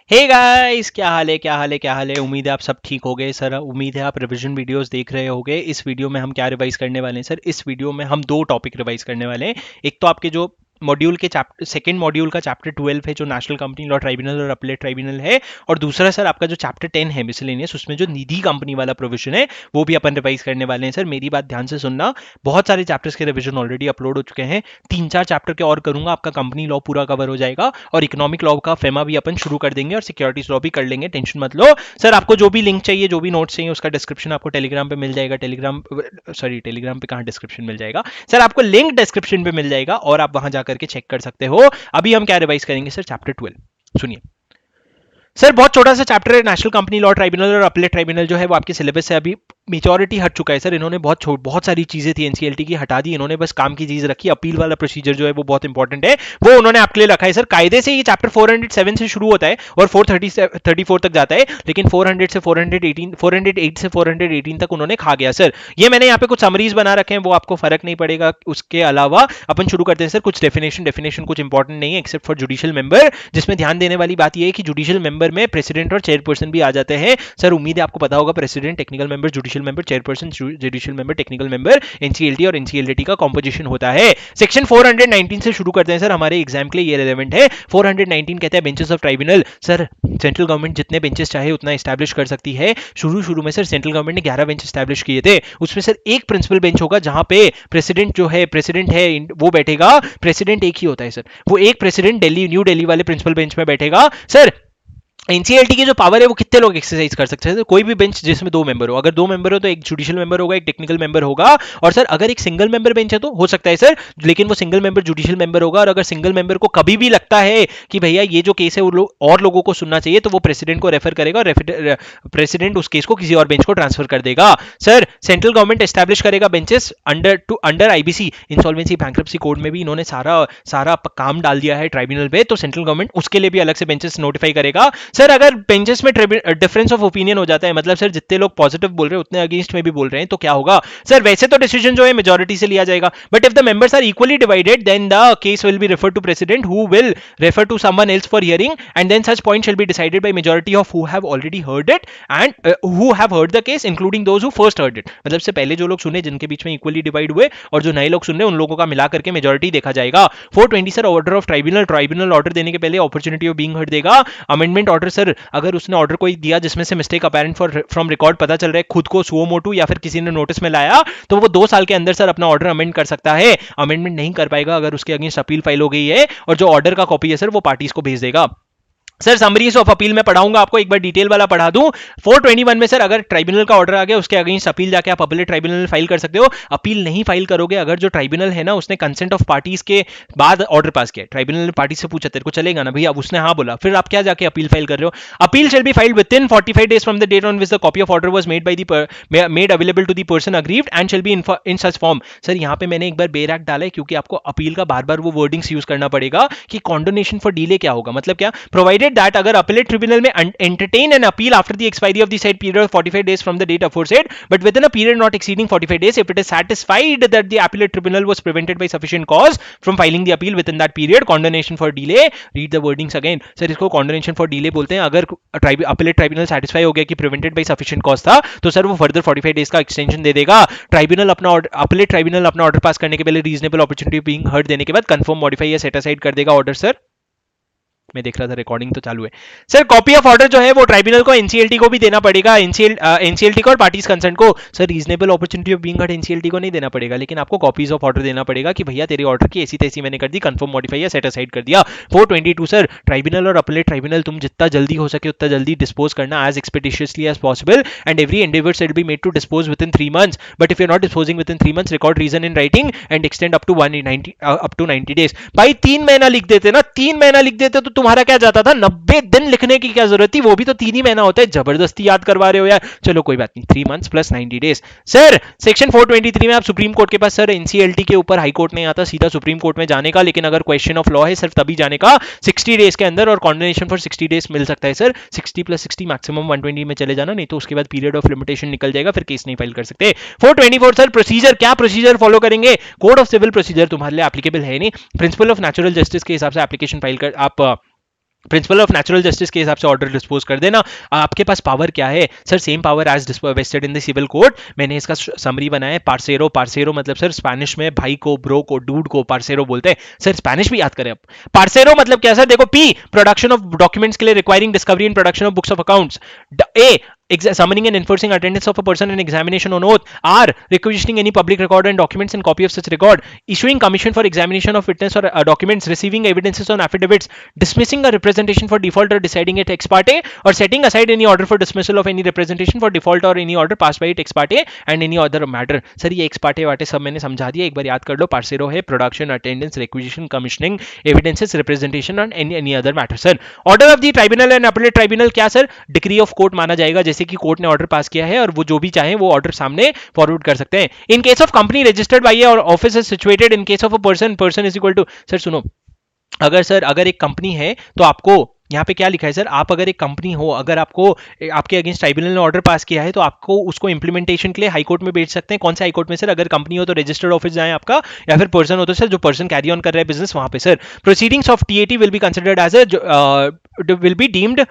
Hey guys, क्या हाल है, क्या हाल है, क्या हाल है। उम्मीद है आप सब ठीक हो गए सर। उम्मीद है आप रिवीजन वीडियोस देख रहे होगे। इस वीडियो में हम क्या रिवाइज करने वाले हैं सर? इस वीडियो में हम दो टॉपिक रिवाइज करने वाले हैं। एक तो आपके जो मॉड्यूल के चैप्टर सेकंड मॉड्यूल का चैप्टर 12 है, जो नेशनल कंपनी लॉ ट्राइब्यूनल और अपीलेट ट्राइब्यूनल है, और दूसरा सर आपका जो चैप्टर 10 है मिसलेनियस, उसमें जो निधि कंपनी वाला प्रोविजन है वो भी अपन रिवाइज करने वाले हैं सर। मेरी बात ध्यान से सुनना। बहुत सारे चैप्टर्स के रिविजन ऑलरेडी अपलोड हो चुके हैं। 3-4 चैप्टर के और करूंगा, आपका कंपनी लॉ पूरा कवर हो जाएगा और इकोनॉमिक लॉ का फेमा भी अपन शुरू कर देंगे और सिक्योरिटीज लॉ भी कर लेंगे। टेंशन मत लो सर। आपको जो भी लिंक चाहिए, जो भी नोट्स चाहिए, उसका डिस्क्रिप्शन आपको टेलीग्राम पे मिल जाएगा। टेलीग्राम पे कहाँ डिस्क्रिप्शन मिल जाएगा सर? आपको लिंक डिस्क्रिप्शन पे मिल जाएगा और आप वहां जाकर के चेक कर सकते हो। अभी हम क्या रिवाइज करेंगे सर? चैप्टर 12 सुनिए सर। बहुत छोटा सा चैप्टर है। नेशनल कंपनी लॉ ट्राइब्यूनल और अपीलेट ट्राइब्यूनल जो है वो आपके सिलेबस से अभी मेजॉरिटी हट चुका है सर। इन्होंने बहुत सारी चीजें थी एनसीएलटी की, हटा दी इन्होंने। बस काम की चीज रखी। अपील वाला प्रोसीजर जो है वो बहुत इंपॉर्टेंट है, वो उन्होंने आपके लिए रखा है सर। कायदे से ये चैप्टर 407 से शुरू होता है और 434 तक जाता है, लेकिन 400 से 418 408 से 418 तक उन्होंने खा गया सर। ये मैंने यहाँ पे कुछ समरीज बना रखे हैं, वो आपको फर्क नहीं पड़ेगा। उसके अलावा अपन शुरू करते हैं सर। कुछ डेफिनेशन कुछ इंपॉर्टेंट नहीं है एक्सेप्ट फॉर जुडिशियल मेंबर, जिसमें ध्यान देने वाली बात यह है कि जुडिशियल मेंबर में प्रेसिडेंट और चेयरपर्सन भी आ जाते हैं सर। उम्मीद है आपको पता होगा president, technical member, judicial member, chairperson, judicial member, technical member, NCLT और एनसीएलटी का कंपोजिशन होता है। सेक्शन 419 से शुरू करते हैं सर, हमारे एग्जाम के लिए ये रिलेवेंट है। 419 कहते हैं benches of tribunal. Sir central government जितने बेंचेस चाहे उतना एस्टैब्लिश कर सकती है। शुरू में सर सेंट्रल गवर्नमेंट ने 11 बेंच एस्टैब्लिश किए थे। उसमें सर एक प्रिंसिपल बेंच होगा जहां पे प्रेसिडेंट है वो बैठेगा। प्रेसिडेंट एक ही होता है सर। वो एक प्रेसिडेंट न्यू दिल्ली वाले प्रिंसिपल बेंच में बैठेगा सर। एनसीएलटी की जो पावर है वो कितने लोग एक्सरसाइज कर सकते हैं? तो कोई भी बेंच जिसमें 2 मेंबर हो, अगर 2 मेंबर हो तो एक जुडिशियल मेंबर होगा, एक टेक्निकल मेंबर होगा। और सर अगर एक सिंगल मेंबर बेंच है तो हो सकता है सर, लेकिन वो सिंगल मेंबर जुडिशियल मेंबर होगा। और अगर सिंगल मेंबर को कभी भी लगता है कि भैया ये जो केस है वो और लोगों को सुनना चाहिए, तो वो प्रेसिडेंट को रेफर करेगा और प्रेसिडेंट उस केस को किसी और बेंच को ट्रांसफर कर देगा सर। सेंट्रल गवर्नमेंट एस्टैब्लिश करेगा benches under IBC, insolvency bankruptcy code में भी इन्होंने सारा काम डाल दिया है ट्राइब्यूनल पे, तो सेंट्रल गवर्नमेंट उसके लिए भी अलग से बेंचेस नोटिफाई करेगा सर। अगर बेंचेस में डिफरेंस ऑफ ओपिनियन हो जाता है, मतलब सर जितने लोग पॉजिटिव बोल रहे हैं उतने अगेंस्ट में भी बोल रहे हैं, तो क्या होगा सर? वैसे तो डिसीजन जो है मेजॉरिटी से लिया जाएगा, but if the members are equally divided then the case will be referred to president, who will refer to someone else for hearing, and then such point shall be decided by majority of who have already heard it and who have heard the case, including those who first heard it. मतलब से पहले जो लोग सुने, जिनके बीच में equally divide हुए, और जो नए लोग सुन रहे हैं, उन लोगों का मिला करके मेजॉरिटी देखा जाएगा। 420 sir order of tribunal order देने के पहले अपॉर्चुनिटी ऑफ बीइंग हर्ड देगा। अमेंडमेंट ऑर्डर सर, अगर उसने ऑर्डर कोई दिया जिसमें से मिस्टेक अपेरेंट फ्रॉम रिकॉर्ड पता चल रहा है, खुद को सुओ मोटू या फिर किसी ने नोटिस में लाया, तो वो 2 साल के अंदर सर अपना ऑर्डर अमेंड कर सकता है। अमेंडमेंट नहीं कर पाएगा अगर उसके अगेंस्ट अपील फाइल हो गई है, और जो ऑर्डर का कॉपी है सर वो पार्टीज को भेज देगा सर। समरीज ऑफ अपील में पढ़ाऊंगा आपको, एक बार डिटेल वाला पढ़ा दूं। 421 में सर अगर ट्राइब्यूनल का ऑर्डर आ गया, उसके अगेंस्ट अपील जाके आप अपीलेट ट्राइब्यूनल फाइल कर सकते हो। अपील नहीं फाइल करोगे अगर जो ट्राइब्यूनल है ना उसने कंसेंट ऑफ पार्टीज के बाद ऑर्डर पास किया। ट्राइब्यूनल ने पार्टी से पूछा तेरे को चलेगा ना भैया, अब उसने हाँ बोला, फिर आप क्या जाके अपील फाइल कर रहे हो? Appeal shall be filed within 45 days from the date on which the copy of order was made available to the person aggrieved and shall be in such form. Sir यहाँ पे मैंने एक बार बेर act डाला है, क्योंकि आपको अपील का बार बार वो वर्डिंग्स यूज करना पड़ेगा कि कॉन्डोनेशन फॉर डिले क्या होगा। मतलब क्या? प्रोवाइडेड दैट अगर appellate tribunal may entertain an appeal after the expiry of the said period of 45 days from the date aforesaid, but within a period not exceeding 45 days, if it is satisfied that the appellate tribunal was prevented by sufficient cause from filing the appeal within that period, condonation for delay, read the wordings again sir, इसको condonation for delay बोलते हैं। अगर appellate tribunal satisfy हो गया कि prevented by sufficient cause था, तो sir वो further 45 days का extension दे देगा। ट्राइब्यूनल अपना appellate tribunal अपना ऑर्डर पास करने के पहले reasonable opportunity of being heard देने के बाद confirm, modify या set aside कर देगा ऑर्डर सर। मैं देख रहा था रिकॉर्डिंग तो चालू है सर। कॉपी ऑफ ऑर्डर जो है वो ट्राइब्यूनल को एनसीएलटी को भी देना पड़ेगा, एनसीएलटी को और पार्टीज कंसर्न को। Sir reasonable opportunity of being heard NCLT को नहीं देना पड़ेगा, लेकिन आपको कॉपीज ऑफ ऑर्डर देना पड़ेगा कि भैया तेरे ऑर्डर की ऐसी तैसी मैंने कर दी, कंफर्म, मॉडिफाई या सेट असाइड कर दिया। 422 सर ट्राइब्यूनल और अपीलेट ट्राइब्यूनल तुम जितना जल्दी हो सके उतना जल्दी डिस्पोज करना as expeditiously as possible, and every endeavour shall be made to dispose within 3 months, but if you are not disposing within 3 months, record reason in writing and extend up to 90 days. भाई 3 महीना लिख देते ना, 3 महीना लिख देते तो तुम्हारा क्या जाता था? 90 दिन लिखने की क्या जरूरत थी? वो भी तो 3 ही महीना होता है, जबरदस्ती याद करवा रहे हो यार। चलो कोई बात नहीं, 3 months plus 90 days sir. Section 423 में आप सुप्रीम कोर्ट के पास सर एनसीएलटी के ऊपर हाई कोर्ट नहीं आता, सीधा सुप्रीम कोर्ट में जाने का, लेकिन अगर क्वेश्चन ऑफ लॉ है सिर्फ तभी जाने का 60 डेज के अंदर, और कॉन्डोनेशन फॉर 60 डेज मिल सकता है सर। 60 + 60 मैक्सिमम 120 में चले जाना, नहीं तो उसके बाद पीरियड ऑफ लिमिटेशन निकल जाएगा, फिर केस नहीं फाइल कर सकते। 424 सर प्रोसीजर, क्या प्रोसीजर फॉलो करेंगे? कोड ऑफ सिविल प्रोसीजर तुम्हारे लिए एप्लीकेबल है नहीं, प्रिंसिपल ऑफ नेचुरल जस्टिस के हिसाब से एप्लीकेशन फाइल कर आप प्रिंसिपल ऑफ नेचुरल जस्टिस के हिसाब से ऑर्डर डिस्पोज कर देना। आपके पास पावर क्या है sir? Same power as vested in the civil code. मैंने इसका समरी बनाया है। पार्सेरो, पार्सेरो मतलब सर स्पेनिश में भाई को, ब्रो को, डूड को पार्सेरो बोलते हैं सर। स्पेनिश भी याद करें आप। पार्सेरो मतलब क्या सर? देखो, पी प्रोडक्शन ऑफ डॉक्यूमेंट्स के लिए requiring discovery and production of books of accounts. A summoning and enforcing attendance of a person and examination on oath. R, requisitioning any public record and documents and copy of such record. Issuing commission for examination of witness or documents. Receiving evidences on affidavits. Dismissing a representation for default or deciding it ex parte, or setting aside any order for dismissal of any representation for default or any order passed by it ex parte and any other matter. Sir ये ex parte वाटे सब मैंने समझा दिया, एक बार याद कर लो। पार्सेरो है production, attendance, requisition, commissioning, evidences, representation or any other matter. Sir order of the tribunal and appellate tribunal क्या सर? डिग्री ऑफ कोर्ट माना जाएगा, जैसे कि कोर्ट ने ऑर्डर पास किया है और वो जो भी चाहे वो ऑर्डर सामने फॉरवर्ड कर सकते हैं। In case of company registered by or office is situated in case of a person, person is equal to, sir सुनो, अगर एक कंपनी है तो आपको यहाँ पे क्या लिखा है सर? आप अगर एक कंपनी हो, अगर आपको आपके अगेंस्ट ट्राइब्यूनल ने ऑर्डर पास किया है तो आपको उसको इंप्लीमेंटेशन के लिए हाई कोर्ट में भेज सकते हैं। कौन से हाई कोर्ट में सर? अगर कंपनी हो तो रजिस्टर्ड ऑफिस जाए आपका, या फिर पर्सन हो तो सर जो पर्सन कैरी ऑन कर रहा है बिजनेस वहां पे sir. Proceedings of TAT will be considered as will be deemed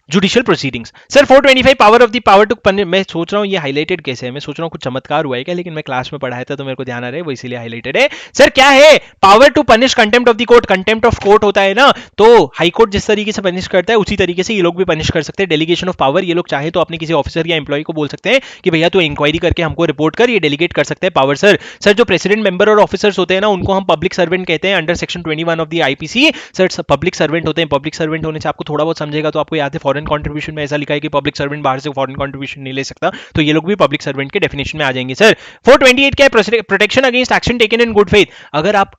judicial proceedings. Sir 425 power of the power to punish. मैं सोच रहा हूँ ये हाईलाइटेड कैसे है, मैं सोच रहा हूँ कुछ चमत्कार हुआ है क्या, लेकिन मैं क्लास में पढ़ाया था तो मेरे को ध्यान आ रहा है वो इसीलिए हाईलाइटेड है। सर क्या है? Power to punish contempt of the court. Contempt of court होता है ना, तो हाई कोर्ट जिस तरीके से पनिश करता है उसी तरीके से ये लोग भी पनिश कर सकते हैं। डेलीगेशन ऑफ पावर, ये लोग चाहे तो अपने किसी ऑफिसर या एम्प्लॉय को बोल सकते हैं कि भैया तू इंक्वायरी करके हमको रिपोर्ट कर, ये डेलीगेट कर सकते हैं पावर सर। सर जो प्रेसिडेंट, मेंबर और ऑफिसर्स होते हैं ना उनको हम पब्लिक सर्वेंट कहते हैं under section 21 of the IPC. Sir public servant होते हैं। पब्लिक सर्वेंट होने से आपको थोड़ा बहुत समझेगा तो आपको याद है फॉरेन कंट्रीब्यूशन में ऐसा लिखा है कि पब्लिक सर्वेंट बाहर से फॉरेन कंट्रीब्यूशन नहीं ले सकता, तो ये लोग भी पब्लिक सर्वेंट के डेफिनेशन में आ जाएंगे सर। 428 क्या है? Protection against action taken in good faith. अगर आप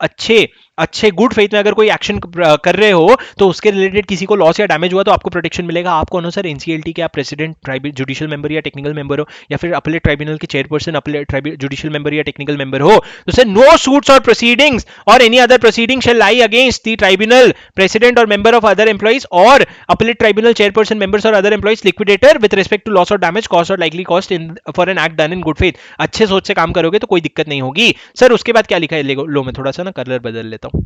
अच्छे गुड फेथ में अगर कोई एक्शन कर रहे हो तो उसके रिलेटेड किसी को लॉस या डैमेज हुआ तो आपको प्रोटेक्शन मिलेगा। आप कौन हो सर? एनसीएलटी के आप प्रेसिडेंट, जुडिशियल मेंबर या टेक्निकल मेंबर हो, या फिर अपीलेट ट्राइब्यूनल के चेयरपर्सन, अपीलेट जुडिशियल मेंबर या टेक्निकल मेंबर हो, तो सर नो सूट्स और प्रोसीडिंग्स और any other proceeding shall lie against the tribunal, president और मेंबर ऑफ अदर एम्प्लॉइज और अपीलेट ट्राइब्यूनल चेयरपर्सन, मेंबर्स और other employees, liquidator with respect to loss और damage cost और likely cost in for an act done in good faith. अच्छे सोच से काम करोगे तो कोई दिक्कत नहीं होगी सर। उसके बाद क्या लिखा है? लो मैं थोड़ा सा ना कलर बदल लेता हूं।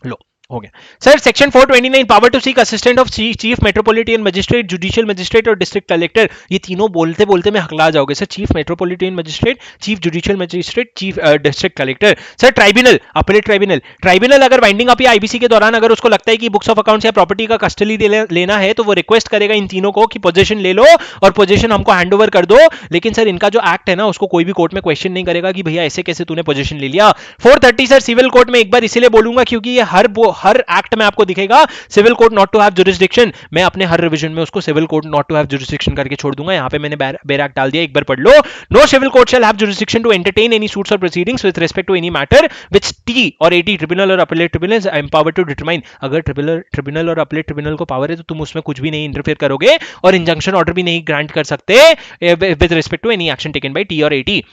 लो हो गया sir. Section 429 power to seek assistant of chief metropolitan magistrate, judicial magistrate और डिस्ट्रिक्ट कलेक्टर। ये तीनों बोलते बोलते में हकला जाओगे सर। Chief metropolitan magistrate, chief judicial magistrate, chief district collector. Sir tribunal, appellate tribunal. Tribunal अगर वाइंडिंग अप या आईबीसी के दौरान अगर उसको लगता है कि बुक्स ऑफ अकाउंट्स या प्रॉपर्टी का कस्टडी लेना है तो वो रिक्वेस्ट करेगा इन तीनों को कि पोजीशन ले लो और पोजीशन हमको हैंड ओवर कर दो। लेकिन सर इनका जो एक्ट है ना उसको कोई भी कोर्ट में क्वेश्चन नहीं करेगा कि भैया ऐसे कैसे तूने पोजीशन ले लिया। 430 सर सिविल कोर्ट में एक बार इसीलिए बोलूंगा क्योंकि ये हर एक्ट में आपको दिखेगा civil court not to have jurisdiction. मैं अपने हर रिवीजन में उसको civil court not to have jurisdiction करके छोड़ दूंगा। यहां पे मैंने बेर एक्ट डाल दिया, एक बार पढ़ लो। No civil court shall have jurisdiction to entertain any suits और proceedings with respect to any matter which T और एटी ट्रिब्यूनल और appellate tribunal is empowered to determine. अगर ट्रिब्यूनल और अपीलेट ट्रिब्यूनल को पावर है तो तुम उसमें कुछ भी नहीं इंटरफेयर करोगे और इंजंक्शन ऑर्डर भी नहीं ग्रांट कर सकते with respect to any action taken by T और एटी।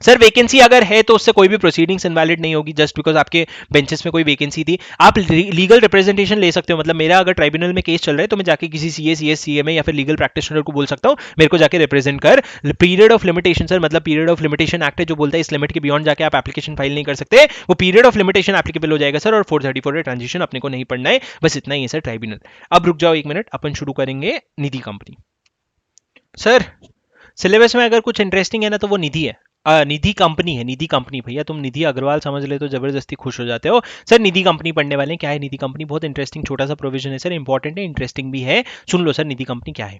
सर वैकेंसी अगर है तो उससे कोई भी प्रोसीडिंग्स इनवैलिड नहीं होगी जस्ट बिकॉज आपके बेंचेस में कोई वैकेंसी थी। आप लीगल रिप्रेजेंटेशन ले सकते हो। मतलब मेरा अगर ट्राइब्यूनल में केस चल रहा है तो मैं जाके किसी सीए, सीएस, सीएमए या फिर लीगल प्रैक्टिशनर को बोल सकता हूँ मेरे को जाके रिप्रेजेंट कर। पीरियड ऑफ लिमिटेशन सर, मतलब पीरियड ऑफ लिमिटेशन एक्ट है जो बोलता है इस लिमिट के बियॉन्ड जाके आप एप्लीकेशन फाइल नहीं कर सकते, वो पीरियड ऑफ लिमिटेशन एप्लीकेबल हो जाएगा सर। और 434 ट्रांजिशन अपने को नहीं पढ़ना है, बस इतना ही है सर ट्राइब्यूनल। अब रुक जाओ एक मिनट, अपन शुरू करेंगे निधि कंपनी। सर सिलेबस में अगर कुछ इंटरेस्टिंग है ना तो वो निधि है, निधि कंपनी है। निधि कंपनी, भैया तुम निधि अग्रवाल समझ ले तो जबरदस्ती खुश हो जाते हो। सर निधि कंपनी पढ़ने वाले हैं। क्या है निधि कंपनी? बहुत इंटरेस्टिंग छोटा सा प्रोविजन है सर, इंपॉर्टेंट है, इंटरेस्टिंग भी है। सुन लो सर निधि कंपनी क्या है।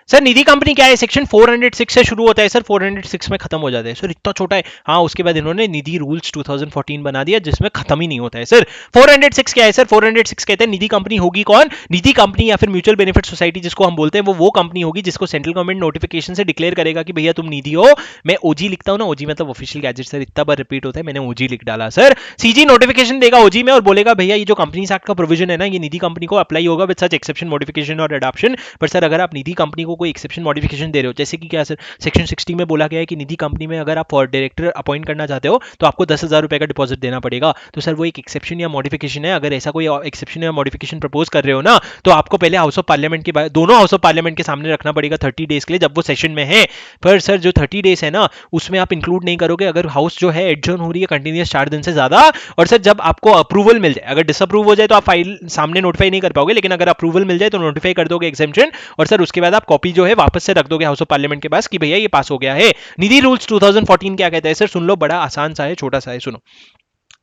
सर निधि कंपनी क्या है? सेक्शन 406 से शुरू होता है सर, 406 में खत्म हो जाता है सर। इतना छोटा है। हाँ उसके बाद इन्होंने निधि रूल्स 2014 बना दिया जिसमें खत्म ही नहीं होता है सर। 406 क्या है सर? 406 कहते हैं निधि कंपनी होगी कौन? निधि कंपनी या फिर म्यूचुअल बेनिफिट सोसाइटी जिसको हम बोलते हैं वो कंपनी होगी जिसको सेंट्रल गवर्नमेंट नोटिफिकेशन से डिक्लेयर करेगा कि भैया तुम निधि हो। मैं ओजी लिखता हूँ ना, ओजी मतलब ऑफिशियल गैजेट सर, इतना बार रिपीट होता है मैंने ओजी लिख डाला सर। सीजी नोटिफिकेशन देगा ओजी में और बोलेगा भैया ये जो कंपनीज एक्ट का प्रोविजन है ना ये निधि कंपनी को अप्लाई होगा विद सच एक्सेप्शन, मॉडिफिकेशन और एडॉप्शन। पर सर अगर आप निधि कंपनी को कोई एक्सेप्शन मॉडिफिकेशन दे रहे हो, जैसे कि क्या सर सेक्शन 60 में बोला गया है कि निधि कंपनी में अगर आप फॉर डायरेक्टर अपॉइंट करना चाहते हो तो आपको 10,000 रुपए का डिपॉजिट देना पड़ेगा। तो सर वो एक एक्सेप्शन या मॉडिफिकेशन है। अगर ऐसा कोई एक्सेप्शन या मॉडिफिकेशन प्रपोज कर रहे हो ना, तो आपको पहले हाउस ऑफ पार्लियामेंट के दोनों हाउस ऑफ पार्लियामेंट के सामने रखना पड़ेगा 30 डेज के लिए, जब वो सेशन में है। पर सर जो 30 डेज है ना, उसमें आप इंक्लूड नहीं करोगे अगर हाउस जो है एडजर्न हो रही है कंटिन्यूस 4 दिन से ज्यादा। और सर जब आपको अप्रूवल मिल जाए, अगर डिसअप्रूव हो जाए तो आप फाइल सामने नोटिफाई नहीं कर पाओगे, लेकिन अगर अप्रूवल मिल जाए तो नोटिफाई कर दोगे एग्जेम्पशन। और सर उसके बाद आप कॉपी जो है वापस से रख दोगे हाउस ऑफ पार्लियामेंट के पास कि भैया ये पास हो गया है। निधि रूल्स 2014 क्या कहता है सर, सुन लो, बड़ा आसान सा है, छोटा सा है, सुनो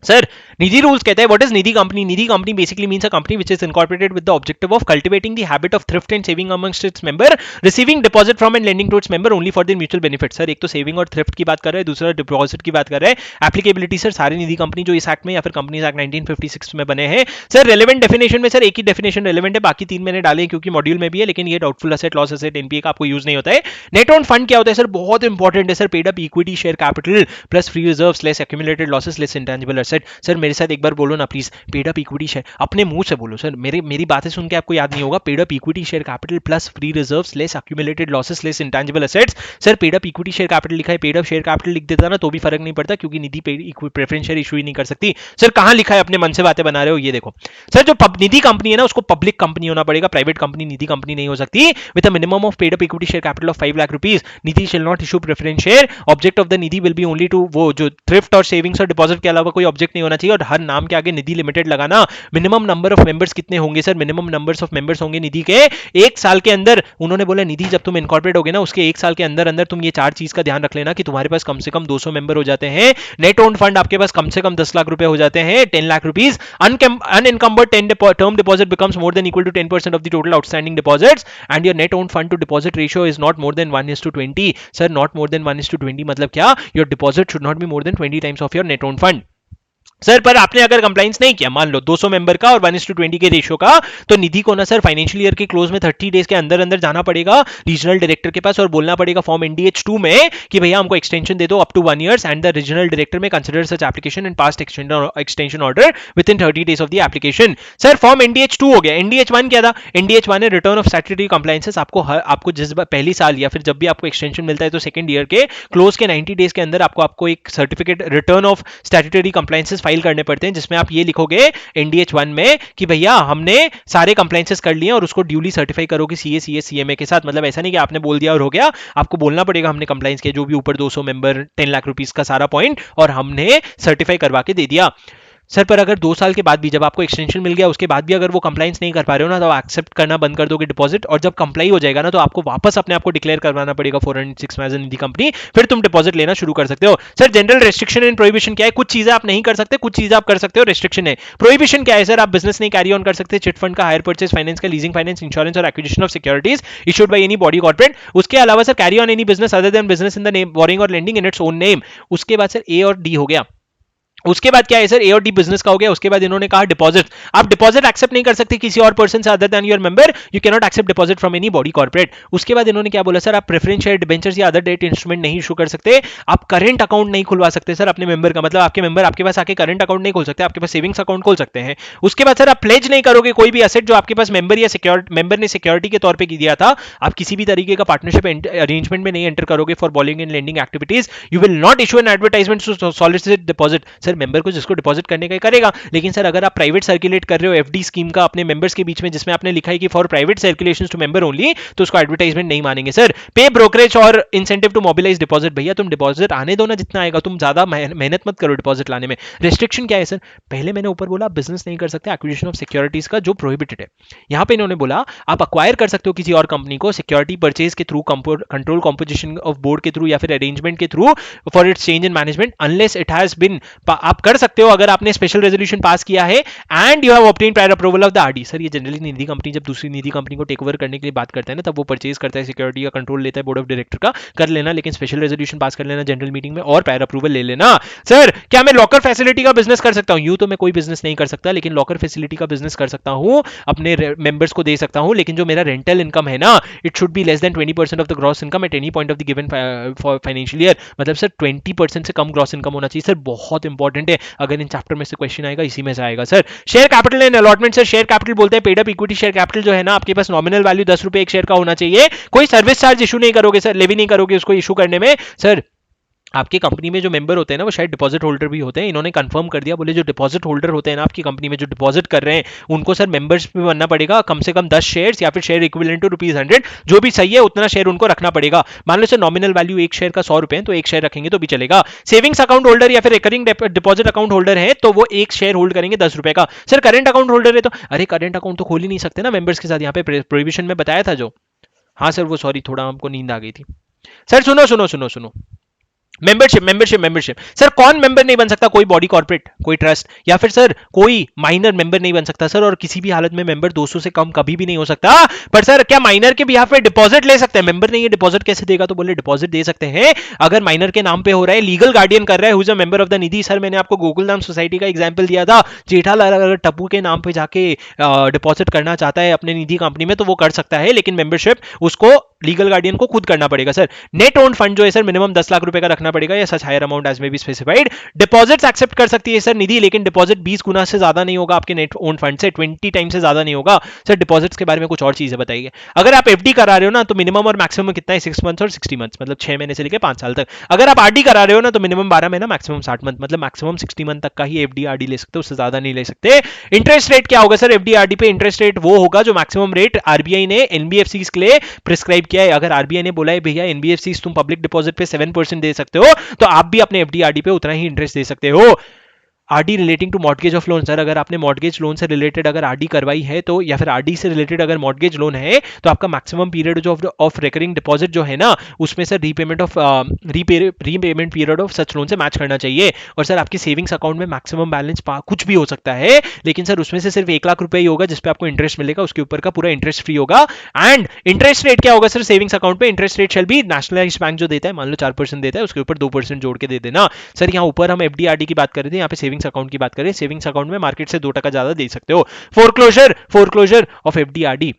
सर। निधि रूल्स कहता है what is Nidhi company. Nidhi company basically means a company which is incorporated with the objective of cultivating the habit of thrift and saving amongst its member, receiving deposit from and lending to its member only for their mutual benefit. Sir एक तो saving और thrift की बात कर रहे हैं, दूसरा deposit की बात कर रहे हैं। एप्लीकेबिलिटी सर सारी निधि कंपनी जो इस एक्ट में या फिर कंपनीज एक्ट 1956 में बने हैं। सर रेलेवेंट डेफिनेशन में सर एक ही डेफिनेशन रेलेवेंट है, बाकी 3 मैंने डाले क्योंकि मॉड्यूल में भी है, लेकिन ये doubtful asset, loss asset, NPA का आपको यूज नहीं होता है। नेट ओन फंड क्या होता है सर, बहुत इंपॉर्टेंट है sir. Paid up equity share capital plus free reserves less accumulated losses less intangible asset. Sir मेरे साथ एक बार बोलो ना please, paid up equity share, अपने मुंह से बोलो सर, मेरी बातें सुन के आपको याद नहीं होगा। Paid up equity share capital plus free reserves less accumulated losses less intangible assets. Sir paid up equity share capital लिखा है, पेड अप शेयर कैपिटल लिख देता ना तो भी फर्क नहीं पड़ता, क्योंकि निधि प्रेफरेंस शेयर इशू ही नहीं कर सकती। सर कहां लिखा है, अपने मन से बातें बना रहे हो, ये देखो सर। जो निधि कंपनी है ना, उसको पब्लिक कंपनी होना पड़ेगा, प्राइवेट कंपनी निधि कंपनी नहीं हो सकती। With a minimum of paid up equity share capital of 5 lakh rupees, Nidhi shall not issue preference share. Object of the Nidhi will be only to, वो जो थ्रिफ्ट और सेविंग्स और डिपॉजिट के अलावा कोई ऑब्जेक्ट नहीं होना चाहिए। और हर नाम के आगे निधि लिमिटेड लगाना। मिनिमम नंबर ऑफ मेंबर्स कितने होंगे sir, minimum numbers of members होंगे निधि के 1 साल के अंदर। उन्होंने बोला निधि जब तुम इनकॉर्पोरेट होगे ना, उसके 1 साल के अंदर अंदर तुम ये 4 चीज का ध्यान रख लेना कि तुम्हारे पास कम से कम 200 मेंबर हो जाते हैं। नेट ओन फंड आपके पास कम से कम 10 लाख रुपए हो जाते हैं, 10 lakh rupees. Unencumbered term deposit becomes more than equal to 10% of the total outstanding deposits and your net owned fund to deposit ratio is not more than 1:20। Sir not more than 1:20 मतलब क्या, your deposit should not be more than 20 times of your net owned fund. Sir पर आपने अगर compliance नहीं किया, मान लो 200 member का और 1:20 के रेशियो का, तो निधि को ना सर फाइनेंशियल ईयर के क्लोज में 30 डेज के अंदर अंदर जाना पड़ेगा रीजनल डायरेक्टर के पास और बोलना पड़ेगा फॉर्म NDH-2 में कि भैया हमको एक्सटेंशन दे दो up to 1 year and the regional director may consider such application and passed extension order within 30 days of the application. Sir form NDH-2 हो गया। NDH-1 क्या था, NDH-1 है रिटर्न ऑफ स्टैट्यूटरी कंप्लायंसेस। आपको जिस पहली साल या फिर जब भी आपको एक्सटेंशन मिलता है तो सेकंड ईयर के क्लोज के 90 डेज के अंदर आपको एक certificate return of statutory compliances file करने पड़ते हैं, जिसमें आप ये लिखोगे NDH-1 में कि भैया हमने सारे कंप्लायंसेस कर लिए और उसको ड्यूली सर्टिफाई करोगे CA CS CMA के साथ। मतलब ऐसा नहीं कि आपने बोल दिया और हो गया, आपको बोलना पड़ेगा हमने कंप्लायंस किया, जो भी ऊपर 200 मेंबर 10 लाख रुपीस का सारा पॉइंट, और हमने सर्टिफाई करवा के दे दिया। सर पर अगर 2 साल के बाद भी जब आपको एक्सटेंशन मिल गया उसके बाद भी अगर वो कंप्लाइंस नहीं कर पा रहे हो ना, तो एक्सेप्ट करना बंद कर दोगे डिपॉजिट, और जब कंप्लाई हो जाएगा ना तो आपको वापस अपने आप को डिक्लेयर करवाना पड़ेगा 406 में एज निधि कंपनी, फिर तुम डिपॉजिट लेना शुरू कर सकते हो। Sir general restriction and prohibition क्या है, कुछ चीजें आप नहीं कर सकते, कुछ चीजें आप कर सकते हो, रेस्ट्रिक्शन है। प्रोहिबिशन क्या है सर, आप बिजनेस नहीं कैरी ऑन कर सकते, चिट फंड का, हायर परचेज फाइनेंस का, leasing finance, insurance or acquisition of securities issued by any body corporate. उसके अलावा sir carry on any business other than business in the name borrowing और lending in its own name. उसके बाद sir A और D हो गया। उसके बाद क्या है सर, A और D बिजनेस का हो गया। उसके बाद इन्होंने कहा डिपॉजिट, आप डिपॉजिट एक्सेप्ट नहीं कर सकते किसी और पर्सन से other than your member, you can not accept deposit from any body corporate. उसके बाद इन्होंने क्या बोला सर, आप प्रेफरेंस शेयर डिबेंचर्स या अदर डेट इंस्ट्रूमेंट नहीं इशू कर सकते, आप करंट अकाउंट नहीं खुलवा सकते सर अपने मेंबर का, मतलब आपके मेंबर आपके पास आके करंट अकाउंट नहीं खोल सकते, आपके पास सेविंग्स अकाउंट खोल सकते हैं। उसके बाद सर आप प्लेज नहीं करोगे कोई भी एसेट जो आपके पास मेंबर या मेंबर ने सिक्योरिटी के तौर पर दिया था, आप किसी भी तरीके का पार्टनरशिप अरेंजमेंट में नहीं एंटर करोगे for borrowing and lending activities. You will not issue an advertisement to solicit deposit. Sir member को जिसको डिपॉजिट करने का करेगा, लेकिन सर अगर आप प्राइवेट सर्कुलेट कर रहे हो FD स्कीम का अपने मेंबर्स के बीच में, जिसमें आपने लिखा है कि for private circulations to member only, तो उसको एडवर्टाइजमेंट नहीं मानेंगे सर। पे ब्रोकरेज और इंसेंटिव टू मोबिलाइज डिपॉजिट, भैया तुम डिपॉजिट आने दो ना जितना आएगा, तुम ज्यादा मेहनत मत करो डिपॉजिट लाने में। रेस्ट्रिक्शन क्या है सर, पहले मैंने ऊपर बोला बिजनेस नहीं कर सकते, एक्विजिशन ऑफ सिक्योरिटीज का जो प्रोहिबिटेड है, यहां पे इन्होंने बोला आप अक्वायर कर सकते हो किसी और कंपनी को सिक्योरिटी परचेज के through, control composition of board के थ्रू या फिर अरेंजमेंट के through for its change in management unless it has been, आप कर सकते हो अगर आपने स्पेशल रेजोल्यूशन पास किया है and you have obtain prior approval of the RD। Sir ये जनरली निधि कंपनी जब दूसरी निधि कंपनी को टेक ओवर करने के लिए बात करता है ना, तब वो परचेज करता है सिक्योरिटी का, कंट्रोल लेता है बोर्ड ऑफ डायरेक्टर का, कर लेना, लेकिन स्पेशल रेजोल्यूशन पास कर लेना जनरल मीटिंग में और प्रायर अप्रूवल ले लेना। सर क्या मैं लॉकर फैसिलिटी का बिजनेस कर सकता हूं, यूं तो मैं कोई बिजनेस नहीं कर सकता, लेकिन लॉकर फैसिलिटी का बिजनेस कर सकता हूं, अपने मेंबर्स को दे सकता हूं, लेकिन जो मेरा रेंटल इनकम है ना, it should be less than 20% of the gross income at any point of the given financial year. मतलब सर 20% से कम ग्रॉस इनकम होना चाहिए सर, बहुत इंपॉर्टेंट इंपॉर्टेंट है, अगर इन चैप्टर में से क्वेश्चन आएगा इसी में से आएगा sir. Share capital and allotment, sir share capital बोलते हैं paid up equity share capital जो है ना, आपके पास नॉमिनल वैल्यू 10 रुपए एक शेयर का होना चाहिए, कोई सर्विस चार्ज इशू नहीं करोगे सर, लेवी नहीं करोगे उसको इशू करने में सर। आपकी कंपनी में जो मेंबर होते हैं ना वो शायद डिपॉजिट होल्डर भी होते हैं, इन्होंने कंफर्म कर दिया, बोले जो डिपॉजिट होल्डर होते हैं ना आपकी कंपनी में जो डिपॉजिट कर रहे हैं उनको सर मेंबर्स भी बनना पड़ेगा, कम से कम 10 शेयर्स या फिर शेयर इक्विवेलेंट टू ₹100, जो भी सही है उतना शेयर उनको रखना पड़ेगा। मान लो सर नॉमिनल वैल्यू एक शेयर का 100 रुपए है तो एक शेयर रखेंगे तो भी चलेगा। सेविंग्स अकाउंट होल्डर या फिर रिकरिंग डिपॉजिट अकाउंट होल्डर है तो वो एक शेयर होल्ड करेंगे 10 रुपए का। सर करंट अकाउंट होल्डर है तो अरे करंट अकाउंट तो खोल ही नहीं सकते ना मेंबर्स के साथ, यहाँ पे प्रोहिबिशन में बताया था जो। हाँ सर वो सॉरी थोड़ा हमको नींद आ गई थी सर। सुनो सुनो सुनो सुनो, मेंबरशिप मेंबरशिप मेंबरशिप सर कौन मेंबर नहीं बन सकता, कोई बॉडी कॉर्पोरेट, कोई ट्रस्ट या फिर सर कोई माइनर मेंबर नहीं बन सकता सर, और किसी भी हालत में मेंबर 200 से कम कभी भी नहीं हो सकता। पर सर क्या माइनर के बिहाफ पे डिपॉजिट ले सकते हैं? मेंबर नहीं है डिपॉजिट कैसे देगा, तो बोले डिपॉजिट दे सकते हैं अगर माइनर के नाम पे हो रहा है, लीगल गार्डियन कर रहा है, who is a member of the Nidhi. Sir मैंने आपको गोकुलधाम सोसाइटी का एग्जांपल दिया था, जेठालाल अगर टप्पू के नाम पे जाके डिपॉजिट करना चाहता है अपने निधि कंपनी में तो वो कर सकता है, लेकिन मेंबरशिप उसको लीगल गार्डियन को खुद करना पड़ेगा सर। नेट ओन फंड जो है सर मिनिमम 10 लाख रुपए का रखना पड़ेगा या such higher amount as may be specified. Deposits accept कर सकती है सर निधि, लेकिन डिपॉजिट 20 गुना से ज्यादा नहीं होगा आपके नेट ओन फंड से, 20 टाइम से ज्यादा नहीं होगा सर। डिपॉजिट्स के बारे में कुछ और चीजें बताइए। अगर आप एफडी करा रहे हो ना तो मिनिमम और मैक्सिमम कितना है, 6 मंथ्स और 60 मंथ्स, मतलब 6 महीने से लेकर 5 साल तक। अगर आप आरडी करा रहे हो ना तो मिनिमम 12 महीना मैक्सिमम 60 मंथ, मतलब मैक्सिमम 60 मंथ तक का ही एफडी आरडी ले सकते हो, उससे ज्यादा नहीं ले सकते। इंटरेस्ट रेट क्या होगा सर एफडी आरडी पे? इंटरेस्ट रेट वो होगा जो मैक्सिमम रेट आरबीआई ने एनबीएफसी के लिए प्रिस्क्राइब किया है। अगर आरबीआई ने बोला है भैया एनबीएफसी तुम पब्लिक डिपॉजिट पे 7% दे सकते हो तो आप भी अपने एफडी आरडी पे उतना ही इंटरेस्ट दे सकते हो। RD relating to mortgage of loan, sir अगर आपने मॉर्गेज लोन से रिलेटेड अगर आरडी करवाई है तो, या फिर आरडी से रिलेटेड अगर मॉर्गेज लोन है तो आपका मैक्सिमम पीरियड जो ऑफ रिकरिंग डिपॉजिट जो है ना उसमें sir repayment period of such loan से मैच करना चाहिए। और सर आपके सेविंग्स अकाउंट में मैक्सिमम बैलेंस कुछ भी हो सकता है, लेकिन सर उसमें से सिर्फ 1 लाख रुपए ही होगा जिसपे आपको इंटरेस्ट मिलेगा, उसके ऊपर का पूरा इंटरेस्ट फ्री होगा। एंड इंटरेस्ट रेट क्या होगा सर सेविंग्स अकाउंट पे? Interest rate shall be nationalised bank जो देता है, मान लो 4% देता है उसके ऊपर 2% जोड़ के दे देना। सर यहाँ ऊपर हम एफडी आरडी की बात कर रहे थे, यहाँ पे सेविंग्स अकाउंट की बात करें, सेविंग्स अकाउंट में मार्केट से 2% ज्यादा दे सकते हो। Foreclosure of FD RD,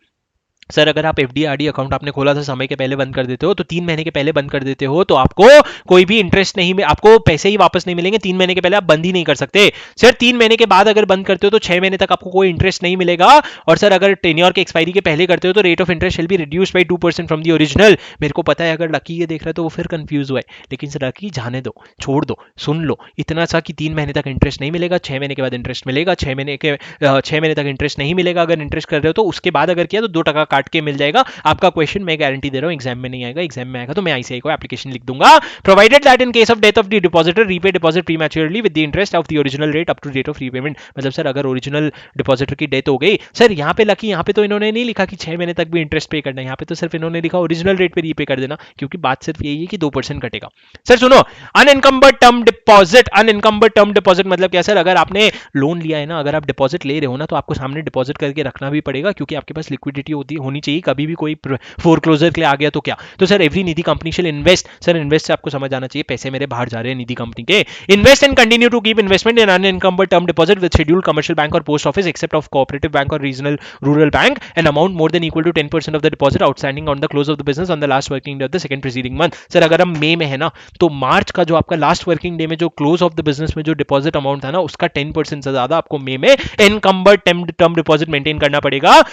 sir अगर आप एफडी आरडी अकाउंट आपने खोला था समय के पहले बंद कर देते हो तो 3 महीने के पहले बंद कर देते हो तो आपको कोई भी इंटरेस्ट नहीं, आपको पैसे ही वापस नहीं मिलेंगे। 3 महीने के पहले आप बंद ही नहीं कर सकते। सर 3 महीने के बाद अगर बंद करते हो तो 6 महीने तक आपको कोई इंटरेस्ट नहीं मिलेगा। और सर अगर टेन्योर के एक्सपायरी के पहले करते हो तो rate of interest will be reduced by 2% from the original. मेरे को पता है अगर लकी ये देख रहा है तो वो फिर कंफ्यूज हुआ है, लेकिन सर लकी जाने दो, छोड़ दो, सुन लो इतना सा कि 3 महीने तक इंटरेस्ट नहीं मिलेगा, 6 महीने के बाद इंटरेस्ट मिलेगा, 6 महीने तक इंटरेस्ट नहीं मिलेगा। अगर इंटरेस्ट कर रहे हो तो उसके बाद अगर किया तो 2% काट के मिल जाएगा। आपका क्वेश्चन मैं गारंटी दे रहा हूं एग्जाम में नहीं आएगा, एग्जाम में आएगा तो मैं आईसीआई को एप्लीकेशन लिख दूंगा। Provided that in case of death of the depositor repay deposit prematurely with the interest of the original rate up to date of repayment. मतलब सर अगर ओरिजिनल डिपॉजिटर की डेथ हो गई, सर यहाँ पे लकी यहाँ पे तो इन्होंने नहीं लिखा कि 6 महीने तक भी इंटरेस्ट पे करना है, यहाँ पे तो सिर्फ इन्होंने लिखा ओरिजिनल रेट पे रीपे कर देना, क्योंकि बात सिर्फ यही है कि 2% कटेगा। सर सुनो, unencumbered term deposit, unencumbered term deposit मतलब क्या सर? अगर आपने लोन लिया है ना, अगर आप डिपॉजिट ले रहे हो ना तो आपको सामने डिपॉजिट करके रखना भी पड़ेगा, क्योंकि आपके पास लिक्विडिटी होनी चाहिए, कभी भी कोई फोरक्लोजर के लिए आ गया तो क्या। तो sir every Nidhi company shall invest, sir invest से आपको समझ आना चाहिए पैसे मेरे बाहर जा रहे हैं निधि कंपनी के। Invest and continue to keep investment in unencumbered term deposit with scheduled commercial bank or post office except of cooperative bank और regional rural bank an amount more than equal to 10% of the deposit outstanding on the close of the business on the last working day of the second preceding month. Sir अगर हम मई में है ना तो मार्च का जो आपका लास्ट वर्किंग डे में जो क्लोज ऑफ द बिजनेस में जो डिपॉजिट अमाउंट था ना उसका 10% से ज्यादा आपको मई में इनकम्बर्ड टर्म डिपॉजिट मेंटेन करना पड़ेगा।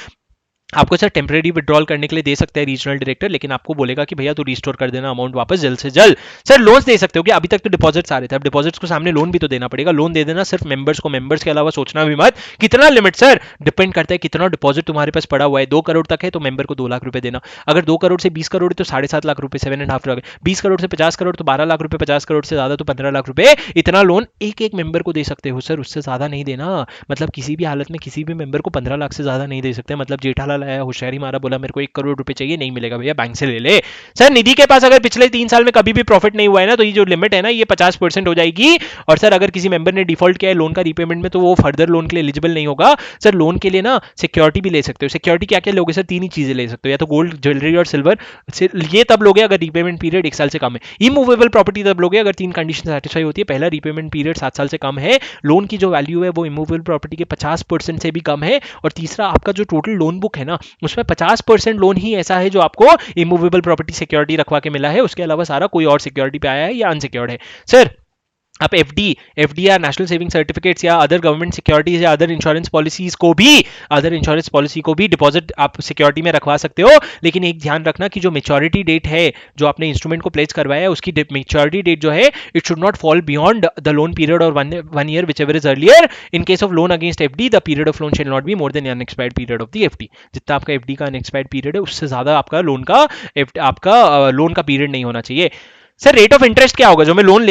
आपको सर टेम्परेरी विड्रॉल करने के लिए दे सकते हैं रीजनल डायरेक्टर, लेकिन आपको बोलेगा कि भैया तू रिस्टोर कर देना अमाउंट वापस जल्द से जल्द। सर लोन्स दे सकते हो कि अभी तक तो डिपॉजिट्स आ रहे थे, अब डिपॉजिट्स को सामने लोन भी तो देना पड़ेगा, लोन दे देना सिर्फ मेंबर्स को, मेंबर्स के अलावा सोचना भी मत। कितना लिमिट सर डिपेंड करता है कितना डिपॉजिट तुम्हारे पास पड़ा हुआ है। 2 करोड़ तक है तो मेंबर को 2 लाख रुपए देना, अगर 2 करोड़ से 20 करोड़ तो 7.5 लाख रुपए, 7.5 लाख, 20 करोड़ से 50 करोड़ तो 12 लाख रुपए, 50 करोड़ से ज्यादा तो 15 लाख रुपए, इतना लोन एक एक मेंबर को दे सकते हो सर, उससे ज्यादा नहीं देना। मतलब किसी भी हालत में किसी भी मेंबर को 15 लाख से ज्यादा नहीं दे सकते। मतलब जेठालाल आया होशियारी मारा, बोला मेरे को 1 करोड़ रुपए चाहिए, नहीं मिलेगा भैया बैंक से ले ले। सर निधि के पास अगर पिछले 3 साल में कभी भी प्रॉफिट नहीं हुआ है ना तो ये जो लिमिट है ना ये 50% हो जाएगी। और सर अगर किसी मेंबर ने डिफॉल्ट किया है लोन का रीपेमेंट में तो वो फर्दर लोन के लिए एलिजिबल नहीं होगा। सर लोन के लिए ना सिक्योरिटी भी ले सकते हो। सिक्योरिटी क्या क्या लोगे सर? 3 ही चीजें ले सकते हो, या तो गोल्ड ज्वेलरी और सिल्वर, ये तब लोगे अगर रीपेमेंट पीरियड 1 साल से कम है। इमूवेबल प्रॉपर्टी तब लोगे अगर 3 कंडीशन सेटिस्फाई होती है। पहला, रीपेमेंट पीरियड 7 साल से कम है, लोन की जो वैल्यू है वो इमूवेबल प्रॉपर्टी के 50% से भी कम है, और तीसरा आपका जो टोटल लोन बुक है ना उसमें 50% लोन ही ऐसा है जो आपको इमूवेबल प्रॉपर्टी सिक्योरिटी रखवा के मिला है, उसके अलावा सारा कोई और सिक्योरिटी पे आया है या अनसिक्योर्ड है। सर आप एफडी या नेशनल सेविंग सर्टिफिकेट्स या अदर गवर्नमेंट सिक्योरिटीज या अदर इंश्योरेंस पॉलिसीज को भी, अदर इंश्योरेंस पॉलिसी को भी डिपॉजिट आप सिक्योरिटी में रखवा सकते हो। लेकिन एक ध्यान रखना कि जो मेच्योरिटी डेट है, जो आपने इंस्ट्रूमेंट को प्लेस करवाया है, उसकी मेच्योरिटी डेट जो है it should not fall beyond the loan period or one year whichever is earlier. In case of loan against FD the period of loan shall not be more than unexpired period of the FD. जितना आपका FD का unexpired period है उससे ज्यादा आपका loan का period नहीं होना चाहिए। सर रेट ऑफ इंटरेस्ट क्या होगा जो मैं लोन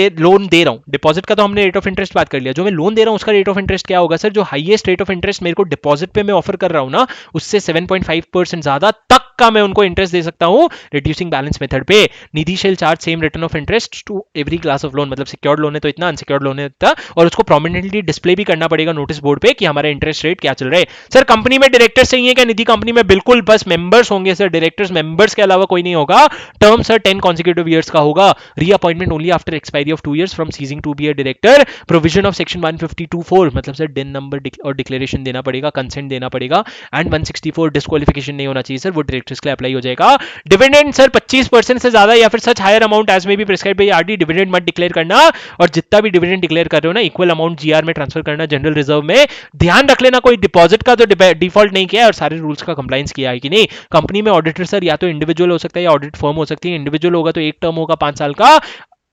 दे रहा हूँ? डिपॉजिट का तो हमने रेट ऑफ इंटरेस्ट बात कर लिया, जो मैं लोन दे रहा हूँ उसका रेट ऑफ इंटरेस्ट क्या होगा? सर जो हाईएस्ट रेट ऑफ इंटरेस्ट मेरे को डिपॉजिट पे मैं ऑफर कर रहा हूँ ना, उससे 7.5% ज्यादा तक का मैं उनको इंटरेस्ट दे सकता हूँ रिड्यूसिंग बैलेंस मेथड पे। Nidhi shall charge same return of interest to every class of loan, मतलब सिक्योर्ड लोन है तो इतना, अनसिक्योर्ड लोन है इतना, और उसको प्रोमिनेंटली डिस्प्ले भी करना पड़ेगा नोटिस बोर्ड पे कि हमारा इंटरेस्ट रेट क्या चल रहा है। सर कंपनी में डायरेक्टर्स चाहिए क्या? निधि कंपनी में बिल्कुल, बस मेंबर्स होंगे सर, डायरेक्टर्स मेंबर्स के अलावा कोई नहीं होगा। टर्म सर 10 कॉन्सिक्यूटिव ईयर्स का होगा। Reappointment only after expiry of 2 years from ceasing to be a director. Provision of section 152(4), मतलब सर डिन नंबर और डिक्लेरेशन देना पड़ेगा, कंसेंट देना पड़ेगा। एंड 164 डिस्क्वालिफिकेशन नहीं होना चाहिए सर, वो डायरेक्टर्स के लिए अप्लाई हो जाएगा। डिविडेंड सर 25% से ज्यादा या फिर सच हायर अमाउंट एज में भी प्रिस्क्राइब बाय आरडी डिविडेंड मत डिक्लेयर करना, और जितना भी डिविडेंड डिक्लेयर कर रहे हो ना इक्वल अमाउंट जीआर में ट्रांसफर करना जनरल रिजर्व में। ध्यान रख लेना कोई डिपॉजिट का तो डिफॉल्ट नहीं किया है और सारे रूल्स का कंप्लायंस किया है कि नहीं। कंपनी में ऑडिटर सर या तो इंडिविजुअल हो सकता है या ऑडिट फर्म हो सकती है। इंडिविजुअल होगा तो एक टर्म होगा 5 साल का,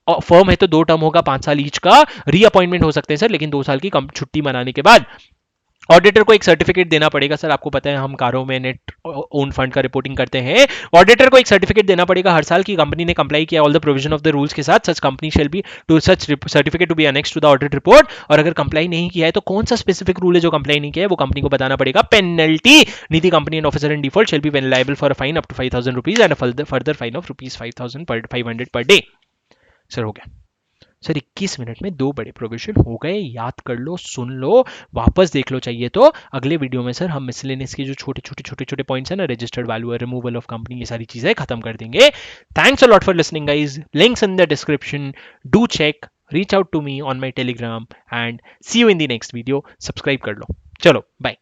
फर्म है तो 2 टर्म होगा 5 साल ईच का। रीअपॉइंटमेंट हो सकते हैं सर लेकिन 2 साल की छुट्टी मनाने के बाद। ऑडिटर को एक सर्टिफिकेट देना पड़ेगा सर, आपको पता है हम कारों में नेट ओन फंड का रिपोर्टिंग करते हैं। ऑडिटर को एक सर्टिफिकेट देना पड़ेगा हर साल की कंपनी ने कंप्लाई किया all the provision of the rules के साथ। Such company shall be to such certificate to be annex to the audit report. और अगर कंप्लाई नहीं किया है तो कौन सा स्पेसिफिक रूल है जो कंप्लाई नहीं किया है वो कंपनी को बताना पड़ेगा। Penalty, Nidhi company and officer in default shall be liable for a fine up to 5,000 rupees and further fine of rupees 5,500 per day. Sir हो गया सर 21 मिनट में 2 बड़े प्रोविजन हो गए, याद कर लो, सुन लो, वापस देख लो चाहिए तो। अगले वीडियो में सर हम मिसलेनियस के जो छोटे पॉइंट्स है ना, registered value, removal of company, ये सारी चीजें खत्म कर देंगे। Thanks a lot for listening guys, links in the description, do check, reach out to me on my Telegram and see you in the next video. Subscribe कर लो, चलो bye.